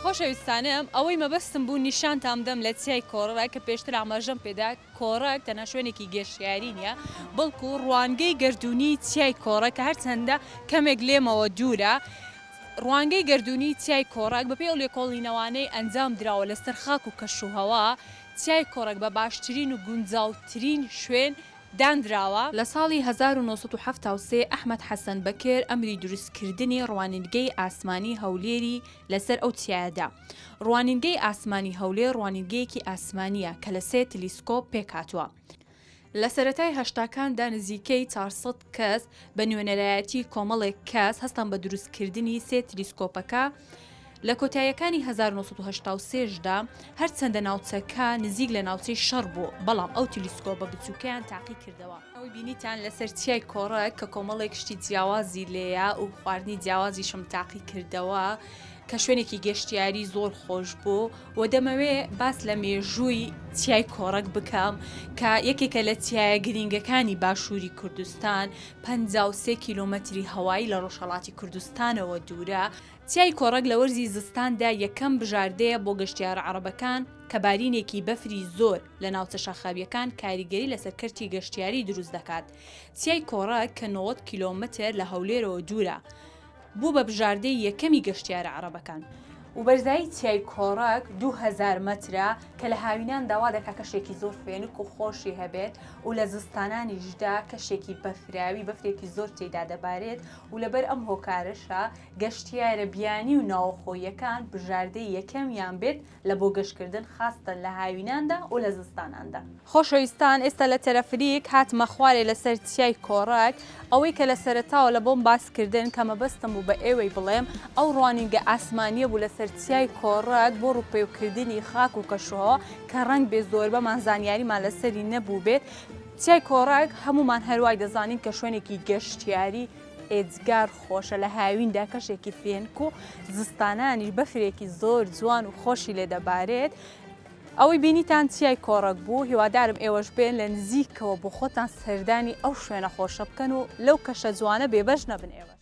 خۆشەویستانم ئەوەی مەبەستم بوو نیشانتان بدەم لە چیای کۆڕەوە کە پێشتر ئاماژەم پێدا کۆڕەک تەنها شوێنێکی گەشتیاری نییە بەڵکو ڕوانگەی گەردوونی چیای کۆڕە کە هەرچەندە کەمێک لێمەوە دوورە. ڕوانگەی گەردوونی چیای کۆڕک بەپێ ئەو لێکۆڵینەوانەی ئەنجام درراوە لەسەر خاک و کەشوهەوا چیای کۆڕک بە باشترین و گونجاوترین شوێن دانراوە. لە ساڵی 1970 ئەحمەد حەسەن بەکر ئەمری دروستکردنی ڕوانینگەی ئاسمانی هەولێری لەسەر ئەو چیایەدا. ڕوانینگەی ئاسمانی هەولێر ڕوانینگەیەکی ئاسمانیە کە لە 3 تلیسکۆپ پێکهاتووە. لە سەرەتای هەشتاکاندا نزیکەی 400 کەس بە نوێنەرایەتی کۆمەڵێک کەس هەستان بە دروستکردنی 3 تلیسکۆپەکە. لە کۆتاییەکانی 1970دا هەرچەندە ناوچەکە نزیک لە ناوچەی شەڕ بوو، بەڵام ئەو تلیسکۆپە بچووکیان تاقی کردەوە. ئەوەی بینیتان لەسەر چیای کۆڕەک کە کۆمەڵێک شتی جیاوازی لێیە و خواردنی جیاوازیشم تاقی کردەوە کە شوێنێکی گەشتیاری زۆر خۆش بوو و دەمەوێ باس لە مێژووی چیای کۆڕەک بکەم کە یەکێکە لە چیایە گرینگەکانی باشووری کوردستان 53 کیلۆمەتری هەوایی لە ڕۆژهەڵاتی کوردستانەوە دوورە. چیای کۆڕەک لە وەرزی زستاندا یەکەم بژاردەیە بۆ گەشتیارە عەرەبەکان کە بارینێکی بەفری زۆر لە ناوچە شاخاویەکان کاریگەری لەسەر کەرتی گەشتیاری دروست دەکات. چیای کۆڕەک کە 90 کیلۆمەتر لە هەولێرەوە دوورە بوو بە بژاردەی یەکەمی گەشتیارە عەرەبەکان. و بەرزایی چیای کۆڕەک 2000 مەترە کە لە هاوینان داوا دەکا کەشێکی زۆر فێنک و خۆشی هەبێت و لە زستانانیشدا کەشێکی بەفراوی بەفرێکی زۆر تێدا دەبارێت و لەبەر ئەم هۆکارشە گەشتیارە بیانی و ناوخۆیەکان بژاردەی یەکەمیان بێت لە بۆ گەشتکردن خاستن لە هاویناندا و لە زستاناندا. خۆشەویستان ئێستا لە تەرەفریک هاتمە خوارێ لەسەر چیای کۆڕەک ئەوەی کە لە سەرەتاوە لە بۆم باسکردن کە مەبەستم بوو بە ئێوەی بڵێم ئەو ڕوانینگە ئاسمانیە بوو لەسەر چیای کۆڕەک بۆ ڕووپێوکردنی خاک و کەشوهەوا کە ڕەنگ بێ زۆربەمان زانیاریمان لەسەری نەبوو بێت. چیای کۆڕەک هەمومان هەروای دەزانین کە شوێنێکی گەشتیاری ئێجگار خۆشە لە هاویندا کەشێکی فێنک و زستانانیش بەفرێکی زۆر جوان و خۆشی لێ دەبارێت. ئەوەی بینیتان چیای کۆڕەک بوو، هیوادارم ئێوەش بێن لە نزیکەوە بۆ خۆتان سەردانی ئەو شوێنە خۆشە بکەن و لەو کەشە جوانە بێبەش نەبن ئێوە.